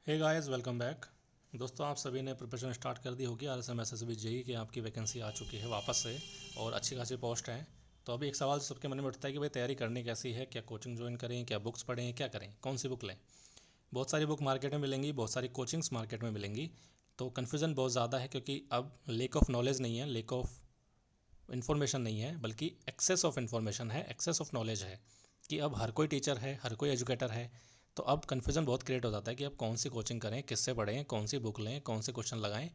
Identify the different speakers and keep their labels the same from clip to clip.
Speaker 1: Hey guys, welcome back. दोस्तों, आप सभी ने प्रिपरेशन स्टार्ट कर दी होगी RSM SSB जेई की। आपकी वैकेंसी आ चुकी है वापस से और अच्छी खासी पोस्ट है। तो अभी एक सवाल सबके मन में उठता है कि भाई तैयारी करनी कैसी है, क्या कोचिंग ज्वाइन करें, क्या बुक्स पढ़ें, क्या करें, कौन सी बुक लें। बहुत सारी बुक मार्केट में मिलेंगी, बहुत सारी कोचिंग्स मार्केट में मिलेंगी। तो कन्फ्यूज़न बहुत ज़्यादा है क्योंकि अब लेक ऑफ नॉलेज नहीं है, लेक ऑफ इन्फॉर्मेशन नहीं है, बल्कि एक्सेस ऑफ इन्फॉर्मेशन है, एक्सेस ऑफ नॉलेज है। कि अब हर कोई टीचर है, हर कोई एजुकेटर है। तो अब कन्फ्यूज़न बहुत क्रिएट हो जाता है कि अब कौन सी कोचिंग करें, किससे पढ़ें, कौन सी बुक लें, कौन से क्वेश्चन लगाएं।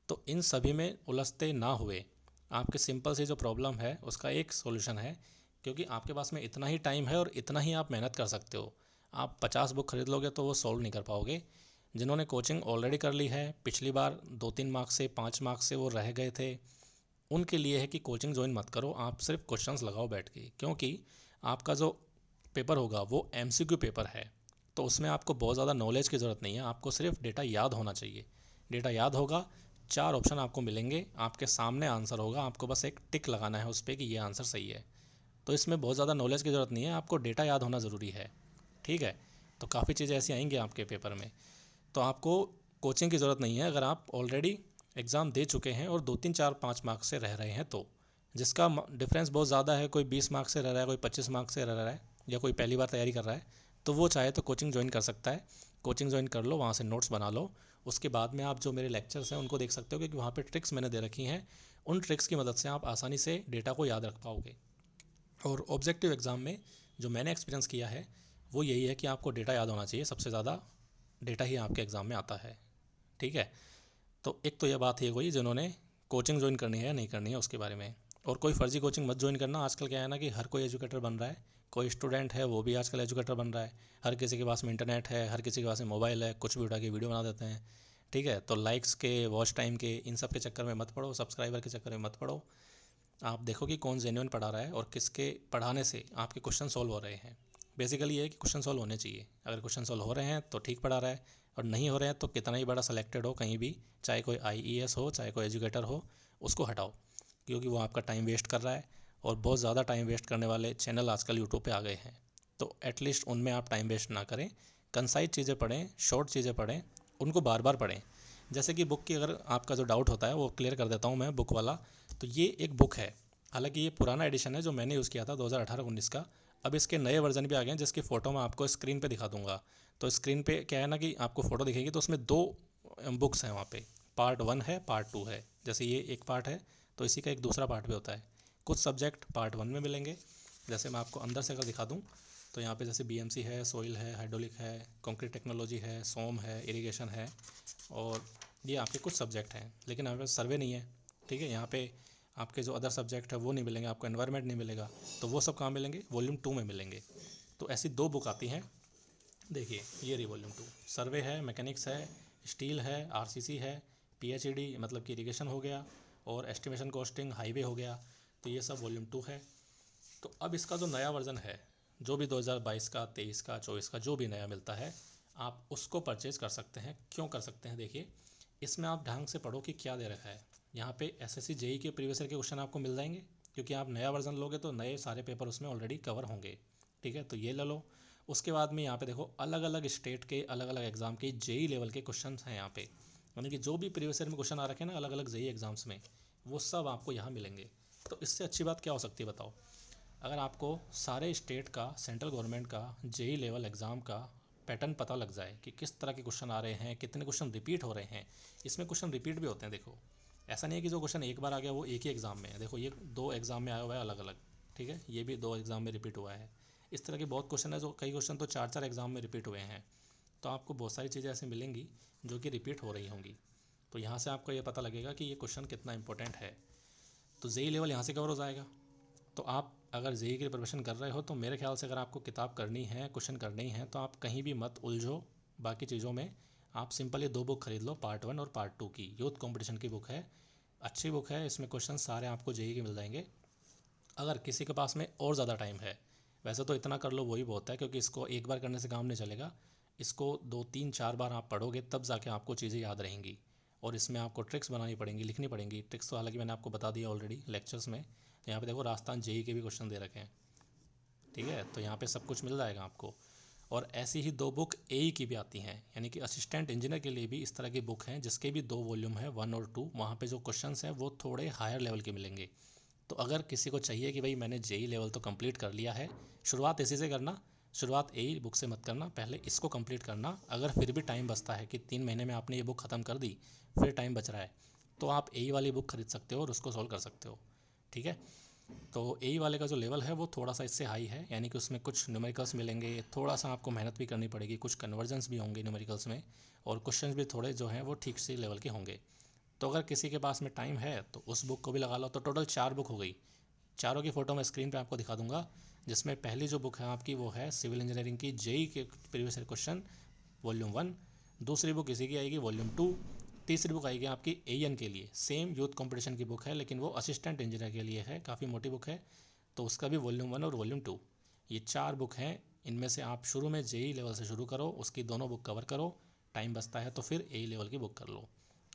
Speaker 1: तो इन सभी में उलझते ना हुए आपके सिंपल सी जो प्रॉब्लम है उसका एक सॉल्यूशन है। क्योंकि आपके पास में इतना ही टाइम है और इतना ही आप मेहनत कर सकते हो। आप 50 बुक खरीद लोगे तो वो सॉल्व नहीं कर पाओगे। जिन्होंने कोचिंग ऑलरेडी कर ली है, पिछली बार 2-3 मार्क्स से 5 मार्क्स से वो रह गए थे, उनके लिए है कि कोचिंग ज्वाइन मत करो, आप सिर्फ क्वेश्चंस लगाओ बैठ के। क्योंकि आपका जो पेपर होगा वो MCQ पेपर है। तो उसमें आपको बहुत ज़्यादा नॉलेज की ज़रूरत नहीं है, आपको सिर्फ डेटा याद होना चाहिए। डेटा याद होगा, 4 ऑप्शन आपको मिलेंगे, आपके सामने आंसर होगा, आपको बस एक टिक लगाना है उस पर कि ये आंसर सही है। तो इसमें बहुत ज़्यादा नॉलेज की ज़रूरत नहीं है, आपको डेटा याद होना ज़रूरी है। ठीक है। तो काफ़ी चीज़ें ऐसी आएंगी आपके पेपर में। तो आपको कोचिंग की ज़रूरत नहीं है अगर आप ऑलरेडी एग्ज़ाम दे चुके हैं और 2-3-4-5 मार्क्स से रह रहे हैं तो। जिसका डिफरेंस बहुत ज़्यादा है, कोई 20 मार्क्स से रह रहा है, कोई 25 मार्क्स से रह रहा है, या कोई पहली बार तैयारी कर रहा है, तो वो चाहे तो कोचिंग ज्वाइन कर सकता है। कोचिंग ज्वाइन कर लो, वहाँ से नोट्स बना लो। उसके बाद में आप जो मेरे लेक्चर्स हैं उनको देख सकते हो, क्योंकि वहाँ पे ट्रिक्स मैंने दे रखी हैं। उन ट्रिक्स की मदद से आप आसानी से डेटा को याद रख पाओगे। और ऑब्जेक्टिव एग्ज़ाम में जो मैंने एक्सपीरियंस किया है वो यही है कि आपको डेटा याद होना चाहिए। सबसे ज़्यादा डेटा ही आपके एग्ज़ाम में आता है। ठीक है। तो एक तो यह बात है कोई जिन्होंने कोचिंग ज्वाइन करनी है या नहीं करनी है उसके बारे में। और कोई फर्जी कोचिंग मत ज्वाइन करना। आजकल क्या है ना कि हर कोई एजुकेटर बन रहा है, कोई स्टूडेंट है वो भी आजकल एजुकेटर बन रहा है। हर किसी के पास में इंटरनेट है, हर किसी के पास में मोबाइल है, कुछ भी उठा के वीडियो बना देते हैं। ठीक है। तो लाइक्स के, वॉच टाइम के, इन सब के चक्कर में मत पड़ो, सब्सक्राइबर के चक्कर में मत पड़ो। आप देखो कि कौन जेन्युइन पढ़ा रहा है और किसके पढ़ाने से आपके क्वेश्चन सॉल्व हो रहे हैं। बेसिकली ये है कि क्वेश्चन सॉल्व होने चाहिए। अगर क्वेश्चन सॉल्व हो रहे हैं तो ठीक पढ़ा रहा है, और नहीं हो रहे हैं तो कितना ही बड़ा सेलेक्टेड हो कहीं भी, चाहे कोई IES हो, चाहे कोई एजुकेटर हो, उसको हटाओ। क्योंकि वो आपका टाइम वेस्ट कर रहा है। और बहुत ज़्यादा टाइम वेस्ट करने वाले चैनल आजकल यूट्यूब पे आ गए हैं। तो एटलीस्ट उनमें आप टाइम वेस्ट ना करें। कंसाइज चीज़ें पढ़ें, शॉर्ट चीज़ें पढ़ें, उनको बार बार पढ़ें। जैसे कि बुक की अगर आपका जो डाउट होता है वो क्लियर कर देता हूँ मैं, बुक वाला। तो ये एक बुक है, हालांकि ये पुराना एडिशन है जो मैंने यूज़ किया था 2018-19 का। अब इसके नए वर्जन भी आ गए हैं जिसकी फ़ोटो मैं आपको स्क्रीन पे दिखा दूंगा। तो स्क्रीन पे क्या है ना कि आपको फ़ोटो दिखेगी, तो उसमें दो बुक्स हैं वहाँ पे। पार्ट 1 है, पार्ट 2 है। जैसे ये एक पार्ट है तो इसी का एक दूसरा पार्ट भी होता है। कुछ सब्जेक्ट पार्ट 1 में मिलेंगे। जैसे मैं आपको अंदर से अगर दिखा दूँ तो यहाँ पे जैसे BMC है, सोइल है, हाइड्रोलिक है, कंक्रीट टेक्नोलॉजी है, सोम है, इरिगेशन है। और ये आपके कुछ सब्जेक्ट हैं, लेकिन यहाँ पे सर्वे नहीं है। ठीक है। यहाँ पे आपके जो अदर सब्जेक्ट है वो नहीं मिलेंगे, आपको एनवायरनमेंट नहीं मिलेगा। तो वो सब कहाँ मिलेंगे? वॉल्यूम 2 में मिलेंगे। तो ऐसी 2 बुक आती हैं। देखिए, ये रही वॉल्यूम 2। सर्वे है, मैकेनिक्स है, स्टील है, RCC है, PHED मतलब कि इरिगेशन हो गया, और एस्टिमेशन कॉस्टिंग, हाईवे हो गया। तो ये सब वॉल्यूम 2 है। तो अब इसका जो नया वर्ज़न है, जो भी 2022 का, 23 का, 24 का जो भी नया मिलता है, आप उसको परचेज़ कर सकते हैं। क्यों कर सकते हैं? देखिए, इसमें आप ढंग से पढ़ो कि क्या दे रखा है। यहाँ पे SSC JEE के प्रीवियस ईयर के क्वेश्चन आपको मिल जाएंगे, क्योंकि आप नया वर्जन लोगे तो नए सारे पेपर उसमें ऑलरेडी कवर होंगे। ठीक है। तो ये ले लो। उसके बाद में यहाँ पे देखो, अलग अलग स्टेट के अलग अलग एग्ज़ाम के JEE लेवल के क्वेश्चन हैं यहाँ पे। यानी कि जो भी प्रीवियस ईयर में क्वेश्चन आ रखे हैं ना अलग अलग JEE एग्ज़ाम्स में, वो सब आपको यहाँ मिलेंगे। तो इससे अच्छी बात क्या हो सकती है बताओ? अगर आपको सारे स्टेट का, सेंट्रल गवर्नमेंट का JEE लेवल एग्ज़ाम का पैटर्न पता लग जाए कि किस तरह के क्वेश्चन आ रहे हैं, कितने क्वेश्चन रिपीट हो रहे हैं। इसमें क्वेश्चन रिपीट भी होते हैं। देखो, ऐसा नहीं है कि जो क्वेश्चन एक बार आ गया वो एक ही एग्ज़ाम में है। देखो, ये 2 एग्ज़ाम में आया हुआ है अलग अलग। ठीक है। ये भी 2 एग्ज़ाम में रिपीट हुआ है। इस तरह के बहुत क्वेश्चन है, जो कई क्वेश्चन तो 4-4 एग्ज़ाम में रिपीट हुए हैं। तो आपको बहुत सारी चीज़ें ऐसी मिलेंगी जो कि रिपीट हो रही होंगी। तो यहाँ से आपको ये पता लगेगा कि ये क्वेश्चन कितना इंपॉर्टेंट है। तो JEE लेवल यहाँ से कवर हो जाएगा। तो आप अगर JEE की प्रिपरेशन कर रहे हो तो मेरे ख्याल से अगर आपको किताब करनी है, क्वेश्चन करने ही हैं, तो आप कहीं भी मत उलझो बाकी चीज़ों में। आप सिंपल ये 2 बुक खरीद लो, पार्ट 1 और पार्ट 2 की। यूथ कंपटीशन की बुक है, अच्छी बुक है। इसमें क्वेश्चन सारे आपको JEE के मिल जाएंगे। अगर किसी के पास में और ज़्यादा टाइम है, वैसे तो इतना कर लो वही बहुत है, क्योंकि इसको एक बार करने से काम नहीं चलेगा। इसको 2-3-4 बार आप पढ़ोगे तब जाके आपको चीज़ें याद रहेंगी। और इसमें आपको ट्रिक्स बनानी पड़ेंगी, लिखनी पड़ेंगी। ट्रिक्स तो हालांकि मैंने आपको बता दिया ऑलरेडी लेक्चर्स में। यहाँ पे देखो, राजस्थान JEE के भी क्वेश्चन दे रखे हैं। ठीक है। तो यहाँ पे सब कुछ मिल जाएगा आपको। और ऐसी ही 2 बुक AE की भी आती हैं, यानी कि असिस्टेंट इंजीनियर के लिए भी इस तरह की बुक हैं जिसके भी 2 वॉल्यूम है, 1 और 2। वहाँ पे जो क्वेश्चंस हैं वो थोड़े हायर लेवल के मिलेंगे। तो अगर किसी को चाहिए कि भाई मैंने JEE लेवल तो कंप्लीट कर लिया है, शुरुआत इसी से करना, शुरुआत AE बुक से मत करना, पहले इसको कंप्लीट करना। अगर फिर भी टाइम बचता है कि 3 महीने में आपने ये बुक ख़त्म कर दी, फिर टाइम बच रहा है, तो आप AE वाली बुक खरीद सकते हो और उसको सॉल्व कर सकते हो। ठीक है, तो AE वाले का जो लेवल है वो थोड़ा सा इससे हाई है, यानी कि उसमें कुछ न्यूमेरिकल्स मिलेंगे, थोड़ा सा आपको मेहनत भी करनी पड़ेगी, कुछ कन्वर्जन्स भी होंगे न्यूमेरिकल्स में, और क्वेश्चन भी थोड़े जो हैं वो ठीक से लेवल के होंगे। तो अगर किसी के पास में टाइम है तो उस बुक को भी लगा लो। तो टोटल 4 बुक हो गई। चारों की फ़ोटो मैं स्क्रीन पे आपको दिखा दूंगा, जिसमें पहली जो बुक है आपकी वो है सिविल इंजीनियरिंग की JEE के प्रीवियस ईयर क्वेश्चन वॉल्यूम 1। दूसरी बुक इसी की आएगी वॉल्यूम 2। तीसरी बुक आएगी आपकी AN के लिए, सेम यूथ कंपटीशन की बुक है लेकिन वो असिस्टेंट इंजीनियर के लिए है, काफ़ी मोटी बुक है, तो उसका भी वॉल्यूम 1 और वॉल्यूम 2। ये 4 बुक हैं। इनमें से आप शुरू में JEE लेवल से शुरू करो, उसकी दोनों बुक कवर करो, टाइम बचता है तो फिर AE लेवल की बुक कर लो।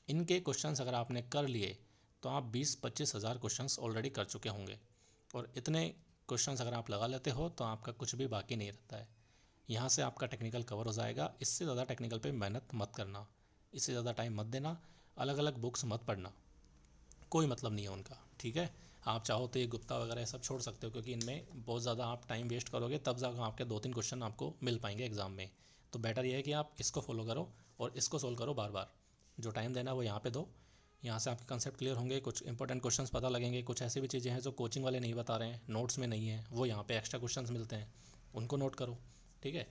Speaker 1: इनके क्वेश्चंस अगर आपने कर लिए तो आप 20-25 हज़ार क्वेश्चंस ऑलरेडी कर चुके होंगे, और इतने क्वेश्चंस अगर आप लगा लेते हो तो आपका कुछ भी बाकी नहीं रहता है। यहाँ से आपका टेक्निकल कवर हो जाएगा। इससे ज़्यादा टेक्निकल पे मेहनत मत करना, इससे ज़्यादा टाइम मत देना, अलग अलग बुक्स मत पढ़ना, कोई मतलब नहीं है उनका। ठीक है, आप चाहो तो ये गुप्ता वगैरह सब छोड़ सकते हो, क्योंकि इनमें बहुत ज़्यादा आप टाइम वेस्ट करोगे, तब जाकर आपके 2-3 क्वेश्चन आपको मिल पाएंगे एग्जाम में। तो बेटर ये है कि आप इसको फॉलो करो और इसको सोल्व करो बार बार। जो टाइम देना है वो यहाँ पे दो, यहाँ से आपके कंसेप्ट क्लियर होंगे, कुछ इंपॉर्टेंट क्वेश्चंस पता लगेंगे, कुछ ऐसी भी चीज़ें हैं जो कोचिंग वाले नहीं बता रहे हैं, नोट्स में नहीं है, वो यहाँ पे एक्स्ट्रा क्वेश्चंस मिलते हैं, उनको नोट करो। ठीक है,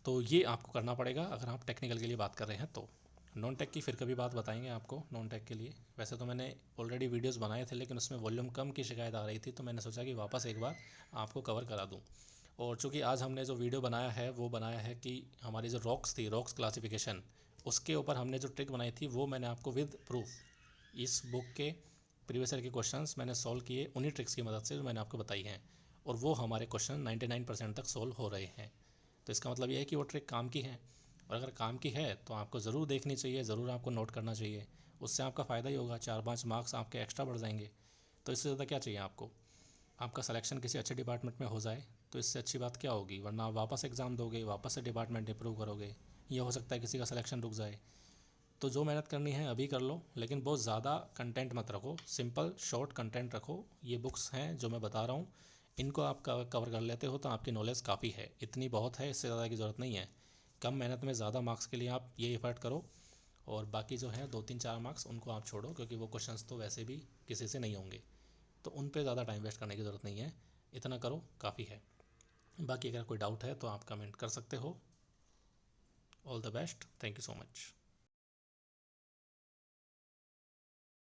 Speaker 1: तो ये आपको करना पड़ेगा अगर आप टेक्निकल के लिए बात कर रहे हैं तो। नॉन टेक की फिर कभी बात बताएंगे आपको नॉन टेक के लिए। वैसे तो मैंने ऑलरेडी वीडियोस बनाए थे लेकिन उसमें वॉल्यूम कम की शिकायत आ रही थी, तो मैंने सोचा कि वापस एक बार आपको कवर करा दूँ। और चूँकि आज हमने जो वीडियो बनाया है वो बनाया है कि हमारी जो रॉक्स थी, रॉक्स क्लासिफिकेशन, उसके ऊपर हमने जो ट्रिक बनाई थी वो मैंने आपको विद प्रूफ इस बुक के प्रीवियस ईयर के क्वेश्चंस मैंने सॉल्व किए उन्हीं ट्रिक्स की मदद से जो मैंने आपको बताई हैं, और वो हमारे क्वेश्चन 99% तक सॉल्व हो रहे हैं। तो इसका मतलब ये है कि वो ट्रिक काम की है, और अगर काम की है तो आपको ज़रूर देखनी चाहिए, ज़रूर आपको नोट करना चाहिए। उससे आपका फ़ायदा ही होगा, 4-5 मार्क्स आपके एक्स्ट्रा बढ़ जाएंगे। तो इससे ज़्यादा क्या चाहिए आपको, आपका सिलेक्शन किसी अच्छे डिपार्टमेंट में हो जाए तो इससे अच्छी बात क्या होगी। वरना आप वापस एग्ज़ाम दोगे, वापस से डिपार्टमेंट इंप्रूव करोगे, ये हो सकता है किसी का सिलेक्शन रुक जाए। तो जो मेहनत करनी है अभी कर लो, लेकिन बहुत ज़्यादा कंटेंट मत रखो, सिंपल शॉर्ट कंटेंट रखो। ये बुक्स हैं जो मैं बता रहा हूँ, इनको आप कवर कर लेते हो तो आपकी नॉलेज काफ़ी है, इतनी बहुत है, इससे ज़्यादा की ज़रूरत नहीं है। कम मेहनत में ज़्यादा मार्क्स के लिए आप ये एफर्ट करो, और बाकी जो है 2-3-4 मार्क्स उनको आप छोड़ो, क्योंकि वो क्वेश्चंस तो वैसे भी किसी से नहीं होंगे, तो उन पे ज़्यादा टाइम वेस्ट करने की ज़रूरत नहीं है। इतना करो काफ़ी है। बाकी अगर कोई डाउट है तो आप कमेंट कर सकते हो। All the best, thank you so much.